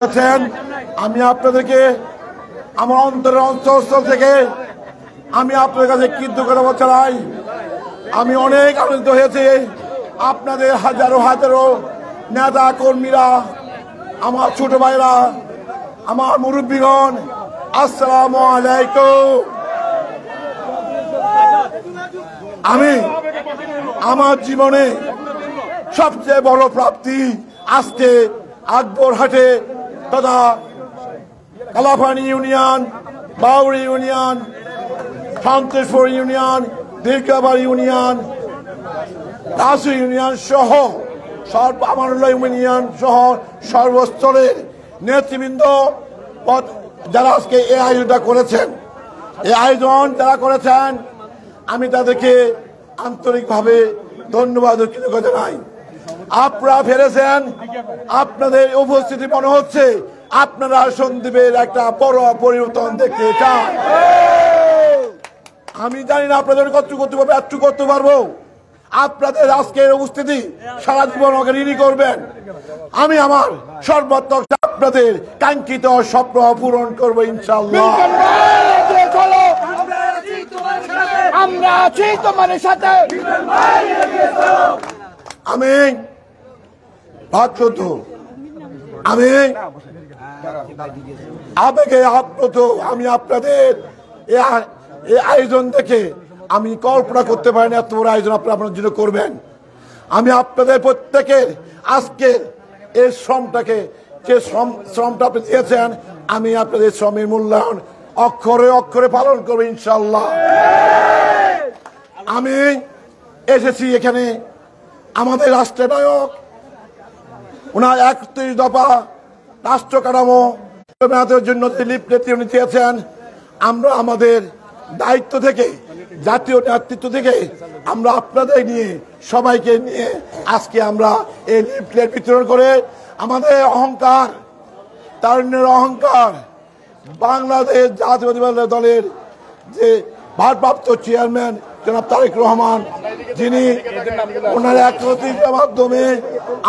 আছেন আমি আপনাদেরকে আমার অন্তরের অন্তঃস্থল থেকে আমি আপনাদের কাছে কৃতজ্ঞতা জানাই। আমি অনেক আনন্দিত হয়েছি আপনাদের হাজারো হাজারো নেতা কর্মীরা, আমার ছোট ভাইরা, আমার মুরব্বীগণ, আসসালামু আলাইকুম। আমি আমার জীবনে সবচেয়ে বড় প্রাপ্তি আজকে আকবরহাটে তথা Kalapani union, Bauri union, Santoshpur union, Dirghabari union, Rasu union সহ আমানুল্লাহ ইউনিয়ন সহ সর্বস্তরের নেতৃবৃন্দ যারা আজকে এই আয়োজনটা করেছেন, এই আয়োজন যারা করেছেন আমি তাদেরকে আন্তরিকভাবে ধন্যবাদ ও কৃতজ্ঞতা জানাই। আপনারা ফেরেছেন, আপনাদের উপস্থিতি মনে হচ্ছে আপনারা সন্দীপের একটা বড় পরিবর্তন দেখতে চান। আমি জানি না আপনাদের কতটুকু করতে পারবো, একটু করতে পারবো। আপনাদের আজকের উপস্থিতি সারা জীবন আমাকে ঋণী করবেন। আমি আমার সর্বাত্মক আপনাদের কাঙ্ক্ষিত স্বপ্ন পূরণ করবো ইনশাআল্লাহ। আমরা আছি তোমার সাথে। আমি ভাগ্যত, আমি আবেগে আপ্লুত। আমি আপনাদের এই আয়োজন দেখে আমি কল্পনা করতে পারি না এত বড় আয়োজন আপনারা আপনার জন্য করবেন। আমি আপনাদের প্রত্যেকের আজকে এই শ্রমটাকে, যে শ্রমটা আপনি দিয়েছেন, আমি আপনাদের শ্রমের মূল্যায়ন অক্ষরে অক্ষরে পালন করবো ইনশাল্লাহ। আমি এসেছি এখানে আমাদের রাষ্ট্রের নায়ক ওনার 31 দফা রাষ্ট্র কাঠামো জন্য লিফলেট উনি দিয়েছেন। আমরা আমাদের দায়িত্ব থেকে, জাতীয় নেতৃত্ব থেকে আমরা আপনাদের নিয়ে, সবাইকে নিয়ে আজকে আমরা এই লিফলেট বিতরণ করে আমাদের অহংকার, তারুণ্যের অহংকার, বাংলাদেশ জাতীয়তাবাদী দলের যে ভারপ্রাপ্ত চেয়ারম্যান জনাব তারেক রহমান, যিনি ওনার একত্রিতের মাধ্যমে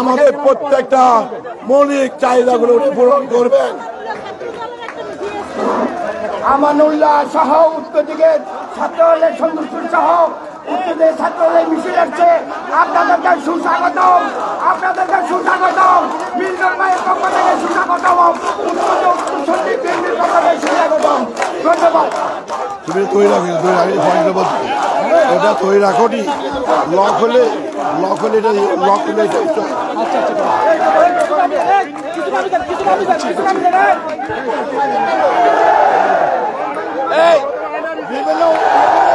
আমাদের প্রত্যেকটা মৌলিক চাহিদাগুলো পূরণ করবেন। আমানুল্লাহ সহ উত্তর দিকে ছাত্রদলের সন্তুষ্ট সহ উত্তর দিকে ছাত্রদলের মিছিল আসছে। আপনাদেরকে সুস্বাগতম, আপনাদেরকে সুস্বাগতম, মিল্টন ভাইয়ের পক্ষ থেকে সুস্বাগতম, সন্দীপ বিএনপির পক্ষ থেকে সুস্বাগতম। ধন্যবাদ। তুমি তৈরি রাখো, এটা তৈরি রাখো নি, লক হলে এটা লক হলে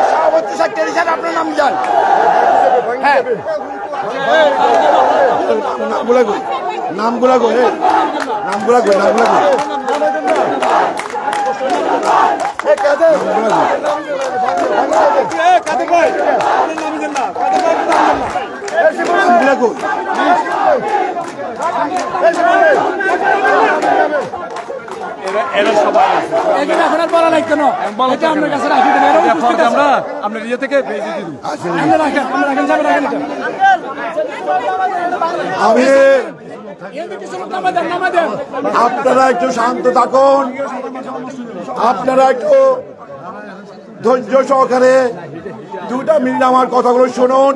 সভাপতি সেক্রেটারি স্যার আপনার নাম জান। হ্যাঁ, নামগুলা গো, নামগুলা গো, নামগুলা গো, নামগুলা গো, আমি আপনারা একটু শান্ত থাকুন, আপনারা একটু ধৈর্য সহকারে 2টা মিনিট আমার কথাগুলো শুনুন।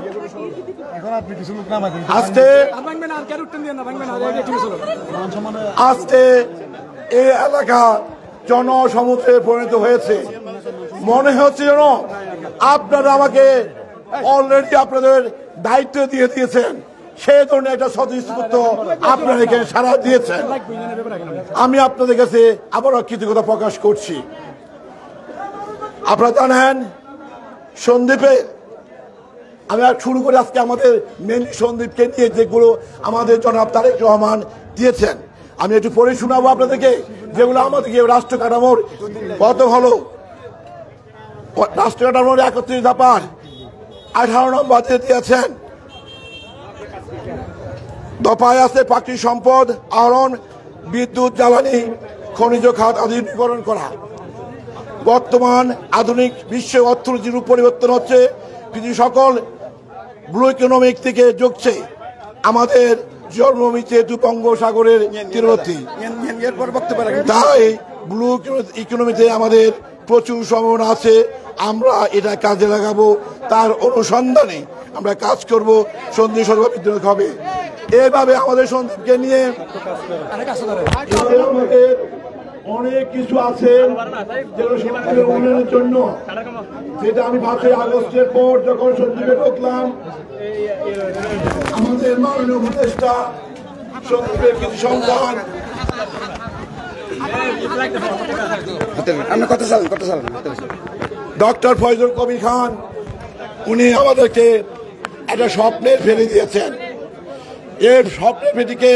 আজকে এই এলাকা জনসমুদ্রে পরিণত হয়েছে। মনে হচ্ছে যেন আপনারা আমাকে অলরেডি আপনাদের দায়িত্ব দিয়ে দিয়েছেন, সেই ধরনের একটা স্বতঃস্ফূর্ত আপনারা এখানে সাড়া দিয়েছেন। আমি আপনাদের কাছে আবারও কৃতজ্ঞতা প্রকাশ করছি। আপনারা জানেন সন্দ্বীপে আমি শুরু করে আজকে আমাদের মেন সন্দ্বীপকে নিয়ে যেগুলো আমাদের জনাব তারেক রহমান দিয়েছেন আমি একটু পড়ে শোনাবো আপনাদেরকে, যেগুলো আমাদেরকে রাষ্ট্র কাঠামোর কত হলো। রাষ্ট্র কাঠামোর 31 দফার 18 নম্বর দিয়েছেন। দফায় আছে প্রাকৃতিক সম্পদ আহরণ, বিদ্যুৎ, জ্বালানি, খনিজ খাত আধুনিকীকরণ করা। বর্তমান আধুনিক বিশ্ব অর্থনীতির পরিবর্তন হচ্ছে, পৃথিবীর সকল ব্লু ইকোনমিক থেকে যোগছে আমাদের জন্মভূমি যেহেতু বঙ্গোসাগরের তীরবর্তী, তাই ব্লু ইকোনমিতে আমাদের প্রচুর সম্ভাবনা আছে। আমরা এটা কাজে লাগাবো, তার অনুসন্ধানে আমরা কাজ করব। সন্দীপ সর্ববিদ্যুৎ হবে এভাবে আমাদের সন্দীপকে নিয়ে অনেক কিছু আছে যেটা সন্দীপের উন্নয়নের জন্য, যেটা আমি 5 আগস্টের পর যখন সন্দীপে ঢুকলাম, আমাদের মাননীয় উপদেষ্টা সন্দীপের কিছু সন্তান ডক্টর ফয়জুল কবির খান, উনি আমাদেরকে একটা স্বপ্নের ফেলে দিয়েছেন। এই স্বপ্নের ফেটিকে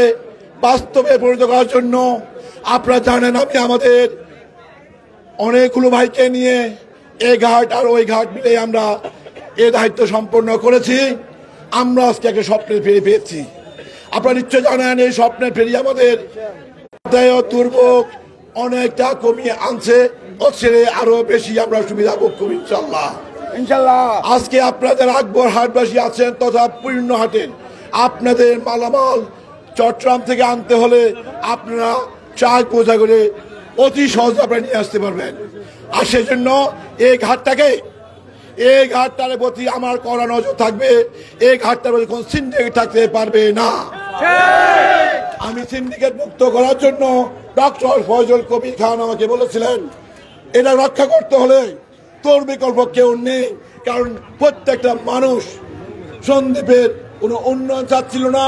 বাস্তবে পরিণত করার জন্য আপনারা জানেন আমি আমাদের অনেকগুলো ভাইকে নিয়ে এই ঘাট আর ওই ঘাট মিলে আমরা এই দায়িত্ব সম্পন্ন করেছি। আমরা আজকে একটা স্বপ্নের ফেরি পেয়েছি। আপনারা নিশ্চয় জানেন এই স্বপ্নের ফেরি আমাদের দুর্ভোগ অনেকটা কমিয়ে আনছে, ছেড়ে আরো বেশি আমরা সুবিধা ভোগ করি ইনশাল্লাহ। আজকে আপনাদের আকবর হাটবাসী আছেন তথা পূর্ণ হাটের, আপনাদের মালামাল চট্টগ্রাম থেকে আনতে হলে আপনারা চার পৌঁছা করে অতি সহজে আপনারা নিয়ে আসতে পারবেন। আর সেজন্য এই ঘাটটার প্রতি আমার কড়া নজর থাকবে। এই ঘাটটার প্রতি কোন সিন্ডিকেট থাকতে পারবে না। আমি সিন্ডিকেট মুক্ত করার জন্য ডক্টর ফয়জুল কবির খান আমাকে বলেছিলেন এটা রক্ষা করতে হলে তোর বিকল্প কেউ নেই, কারণ প্রত্যেকটা মানুষ সন্দীপের কোনো উন্নয়ন চাচ্ছিল না।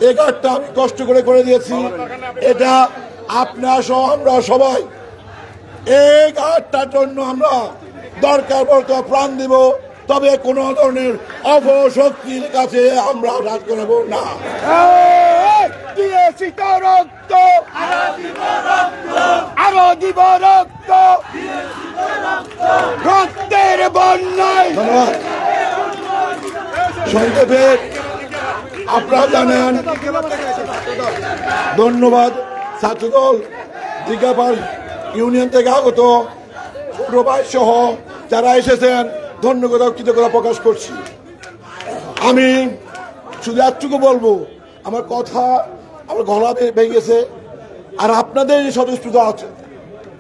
এই ঘাটটা আমি কষ্ট করে দিয়েছি। এটা আপনার সহ আমরা সবাই এই ঘাটটার জন্য আমরা দরকার পড়তে প্রাণ দিব, তবে কোন ধরনের অপশক্তির কাছে আমরা রাজ করব না। আরো দিব রক্ত, রক্তের বন্যায়। ধন্যবাদ। সংক্ষেপে আপনারা জানেন, ধন্যবাদ ছাত্রদল দিঘাপাড় ইউনিয়ন থেকে আগত প্রবাস সহ যারা এসেছেন ধন্যবাদ কৃতজ্ঞতা প্রকাশ করছি। আমি শুধু একটুকু বলবো, আমার কথা আমার গলা ভেঙে গেছে। আর আপনাদের যে স্বতঃস্ফূর্ত আছে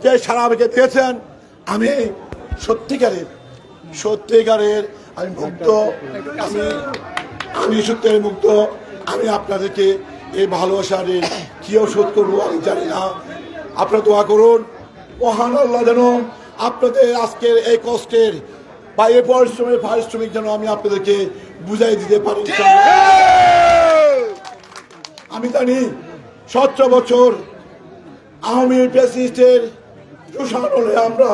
যে সারা আমাকে দিয়েছেন, আমি সত্যিকারের আমি মুক্ত, আমি সত্যের মুক্ত। আমি আপনাদেরকে এই ভালোবাসার কি শোধ করবো আমি জানি না। আপনারা দোয়া করুন, মহান আল্লাহ যেন আপনাদের আজকের এই কষ্টের বা এই পরিশ্রমের পারিশ্রমিক যেন আমি আপনাদেরকে বুঝাই দিতে পারি। আমি জানি 17 বছর আওয়ামী প্রেসিডেন্টের শোষণ হলে আমরা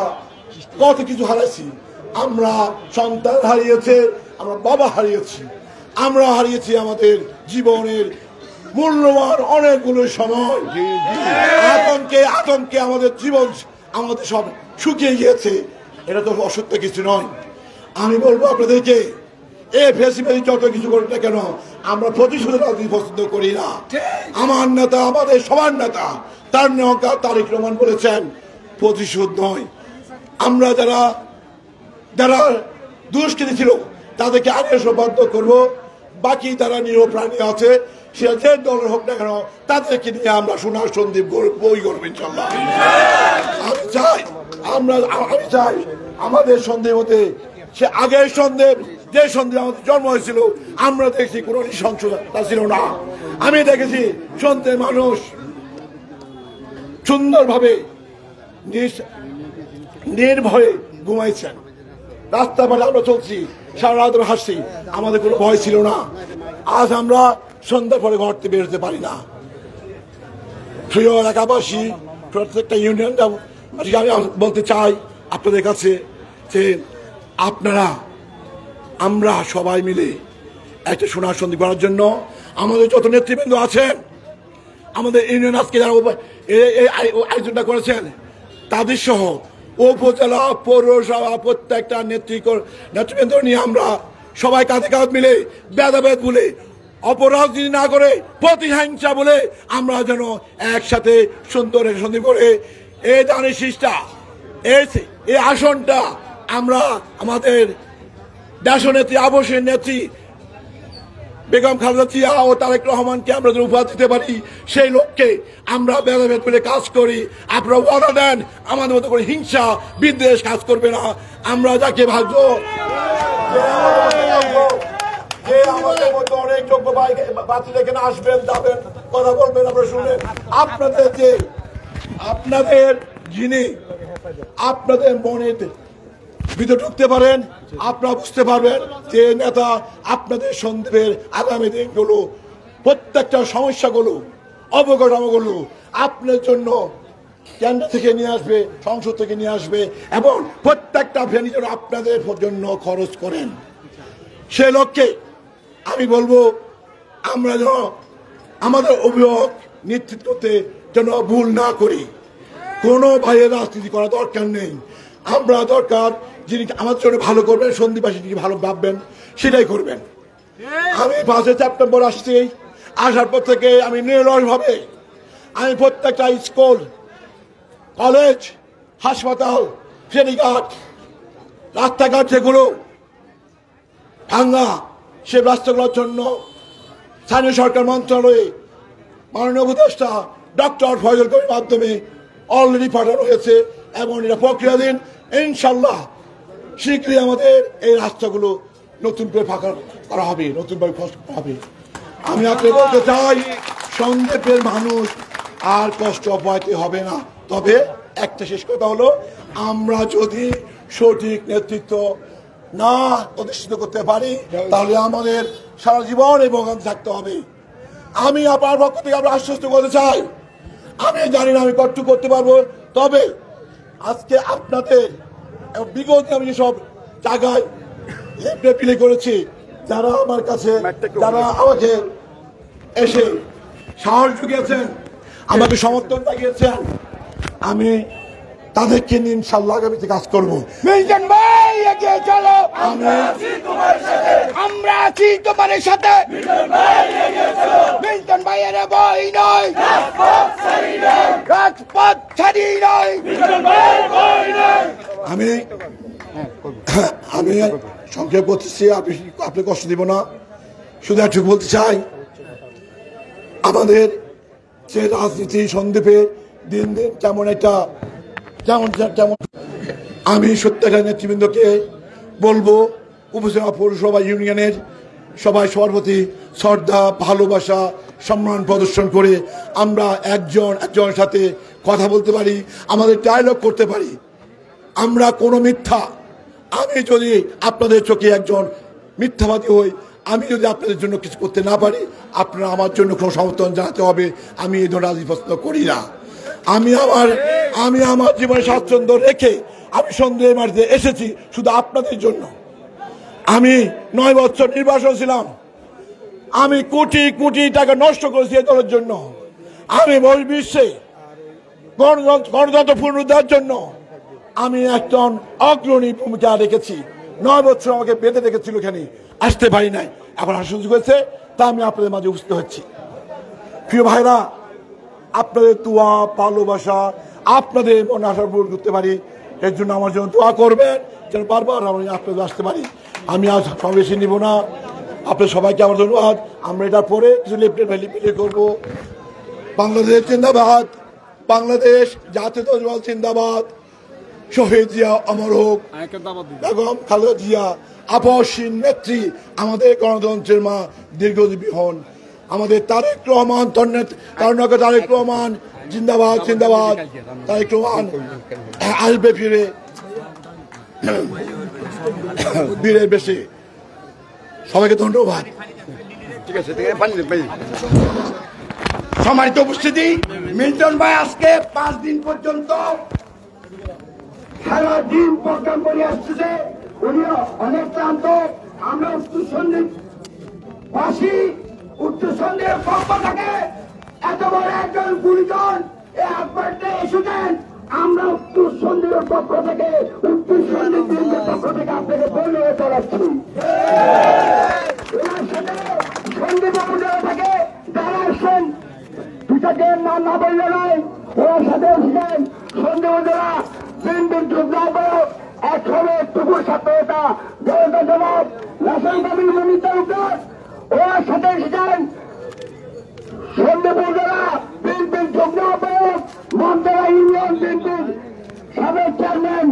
কত কিছু হারাইছি। আমরা সন্তান হারিয়েছে, আমরা বাবা হারিয়েছি, আমরা হারিয়েছি আমাদের জীবনের মূল্যবান অনেকগুলো সময়। আতঙ্কে আমাদের জীবন আমাদের সব শুকিয়ে গিয়েছে। এটা তো অসত্য কিছু নয়। আমি বলবো আপনাদেরকে, ফেসিবাদী যত কিছু করুক না কেন, আমরা প্রতিশোধের রাজনীতি পছন্দ করি না। আমার নেতা, আমাদের সবার নেতা তারেক রহমান বলেছেন প্রতিশোধ নয়। আমরা যারা দুষ্কৃতী ছিল তাদেরকে আগে বাধ্য করবো। বাকি যারা নিরীহ প্রাণী আছে, সেটা যে দলের হোক না কেন, তাদেরকে নিয়ে আমরা সোনার সন্দীপ বই করবো ইনশাল্লাহ। আমি চাই আমাদের সন্দেহ মধ্যে সে আগের সন্দেহ, যে সন্দেহ আমাদের জন্ম হয়েছিল, আমরা দেখছি কোন নৃশংসতা ছিল না। আমি দেখেছি সন্দেহ মানুষ সুন্দরভাবে নির্ভয়ে ঘুমাইছেন। রাস্তা পারে আমরা চলছি, সারা রাত হাসছি, আমাদের কোনো ভয় ছিল না। আজ আমরা সন্ধ্যার পরে ঘর থেকে বেরোতে পারি না। প্রিয় এলাকাবাসী, প্রত্যেকটা ইউনিয়ন আমি বলতে চাই আপনাদের কাছে যে আমরা সবাই মিলে একটা সোনার সন্ধি করার জন্য আমাদের যত নেতৃবৃন্দ আছেন, আমাদের ইউনিয়ন আজকে যারা আয়োজনটা করেছেন তাদের সহ উপজেলা পৌরসভা প্রত্যেকটা নেতৃবৃন্দ নিয়ে আমরা সবাই কাঁধে কাঁধ মিলে ভেদাভেদ বলে অপরাজনীতি না করে প্রতিহিংসা বলে আমরা যেন একসাথে সুন্দর সন্ধি করে এই দানের শীষটা এই আসনটা আমরা আমাদের দেশনেত্রী আবশ্যের নেত্রী বেগম খালেদা জিয়া ও তারেক রহমানকে আমরা যেন উপহার দিতে পারি, সেই লক্ষ্যে আমরা ভেদাভেদ করে কাজ করি। আপনারা ওয়াদা দেন আমাদের মতো করে হিংসা বিদ্বেষ কাজ করবে না। আমরা যাকে ভাববো যে আমাদের মতো অনেক যোগ্য বাতিল এখানে আসবেন, যাবেন, কথা বলবেন, আপনারা শুনবেন। আপনাদের যিনি আপনাদের মনে ভিতরে ঢুকতে পারেন, আপনারা বুঝতে পারবেন যে নেতা আপনাদের সন্দেহের আগামী দিনগুলো প্রত্যেকটা সমস্যাগুলো অবকাঠামোগুলো আপনার জন্য কেন্দ্র থেকে নিয়ে আসবে, সংসদ থেকে নিয়ে আসবে এবং প্রত্যেকটা ভেন্যু যেন আপনাদের জন্য খরচ করেন। সে লক্ষ্যে আমি বলবো আমরা যেন আমাদের অভিযোগ নেতৃত্ব করতে যেন ভুল না করি। কোনো ভাইয়ের রাজনীতি করা দরকার নেই। আমরা দরকার যিনি আমাদের জন্য ভালো করবেন, সন্ধিবাসী যিনি ভালো ভাববেন সেটাই করবেন। আমি 5 সেপ্টেম্বর আসছি, আসার পর থেকে আমি নিরলসভাবে আমি প্রত্যেকটা স্কুল, কলেজ, হাসপাতাল, ফেরিঘাট, রাস্তাঘাট যেগুলো ভাঙ্গা সে রাস্তাগুলোর জন্য স্থানীয় সরকার মন্ত্রণালয়ে মাননীয় উপদেষ্টা ডক্টর ফয়জল কবির মাধ্যমে অলরেডি পাঠানো হয়েছে এবং এটা প্রক্রিয়াধীন। ইনশাল্লাহ শীঘ্রই আমাদের এই রাস্তাগুলো নতুন করে ফাঁকা করা হবে, নতুনভাবে করা হবে। আমি আপনাকে বলতে চাই সন্দ্বীপের মানুষ আর কষ্ট পাইতে হবে না। তবে একটা শেষ কথা হলো, আমরা যদি সঠিক নেতৃত্ব না প্রতিষ্ঠিত করতে পারি তাহলে আমাদের সারা জীবন এই ভোগান্তি থাকতে হবে। আমি আপনার পক্ষ থেকে আমরা আশ্বস্ত করতে চাই, আমি জানি না আমি কতটুকু করতে পারবো, তবে আজকে আপনাদের বিগত আমি যেসব জায়গায় প্লে করেছি, যারা আমার কাছে, যারা আমাকে এসে সাহস জুগিয়েছেন, আমাকে সমর্থন জাগিয়েছেন, আমি তাদেরকে নিয়ে ইনশাআল্লাহ আগামীতে কাজ করবো। মিল্টন ভাই এগিয়ে চলো, আমরা আছি তোমার সাথে। মিল্টন ভাইয়ের বই নয়, রাজপথ ছাড়ি নয়। আমি সংক্ষেপ করতেছি, আপনি কষ্ট দিব না। শুধু একটু বলতে চাই, আমাদের যে রাজনীতি সন্দ্বীপে দিন দিন কেমন একটা কেমন আমি সত্যিকার নেতৃবৃন্দকে বলবো, উপজেলা পৌরসভা ইউনিয়নের সবাই সবার প্রতি শ্রদ্ধা, ভালোবাসা, সম্মান প্রদর্শন করে আমরা একজনের সাথে কথা বলতে পারি, আমাদের ডায়লগ করতে পারি। আমরা কোনো মিথ্যা, আমি যদি আপনাদের চোখে একজন মিথ্যাবাদী হই, আমি যদি আপনাদের জন্য কিছু করতে না পারি, আপনারা আমার জন্য কোনো সমর্থন জানাতে হবে। আমি এই ধরনের রাজনীতি পছন্দ করি না। আমি আমার জীবনে স্বাচ্ছন্দ্য রেখে আমি সন্দেহের মাটিতে এসেছি শুধু আপনাদের জন্য। আমি 9 বছর নির্বাসন ছিলাম, আমি কোটি কোটি টাকা নষ্ট করেছি এই দলের জন্য। আমি বিশ্বে গণতন্ত্র পুনরুদ্ধারের জন্য আমি একজন অগ্রণী ভূমিকা রেখেছি। 9 বছর আমাকে বেঁধে রেখেছিল, এখানে আসতে পারি নাই, এখন আসার সুযোগ হয়েছে, তা আমি আপনাদের মাঝে উপস্থিত হচ্ছি। প্রিয় ভাইরা, আপনাদের দোয়া, ভালোবাসা, আপনাদের মনে আশা পূরণ করতে পারি, এর জন্য আমার জন্য দোয়া করবেন যেন বারবার আমি আপনাদের আসতে পারি। আমি আজ সমাবেশে নিব না, আপনাদের সবাইকে আমার ধন্যবাদ। আমরা এটা পরে কিছু লিফলেট করবো। বাংলাদেশ জিন্দাবাদ, বাংলাদেশ জাতীয়তাবাদী জিন্দাবাদ, শহীদ জিয়া অমর হোক, বেগম খালেদা জিয়া আপসহীন নেত্রী, আমাদের গণতন্ত্রের মা দীর্ঘজীবী হন। আমাদের তারেক রহমান, তারেক রহমান জিন্দাবাদ, জিন্দাবাদ। তারেক রহমান আসবে ফিরে বীরের বেশি। সবাইকে ধন্যবাদ। ঠিক আছে, সম্মানিত উপস্থিতি, মিল্টন ভাই আজকে 5 দিন পর্যন্ত সারাদিন প্রোগ্রাম করে আসতেছে। উনি অনেক ক্লান্ত। আমরা উত্তর সন্ধ্যের পক্ষ থেকে এত বড় একজন গুরুজন এই আহ্বানটা এসেছেন, আমরা উত্তর সন্ধ্যের পক্ষ থেকে, উত্তর সন্ধ্যের পক্ষ থেকে আপনাকে ধন্যবাদ জানাচ্ছি। সন্ধ্যে উপজেলা থেকে যারা আসছেন, দুটাকে নাম না বললে নয়, ওনার সাথে এসেছেন সন্ধ্যে উপজেলা বিএনপির যুগ্ম আহ্বায়ক, একসময় টুকুর ছাত্রতা জনতা জবাব রাসেল কবির মনির তালুকদার, ওনার সাথে এসেছেন সন্দেপুর জেলা বিএনপির যুগ্ম আহ্বায়ক মন্ত্রা ইউনিয়ন বিএনপির সাবেক চেয়ারম্যান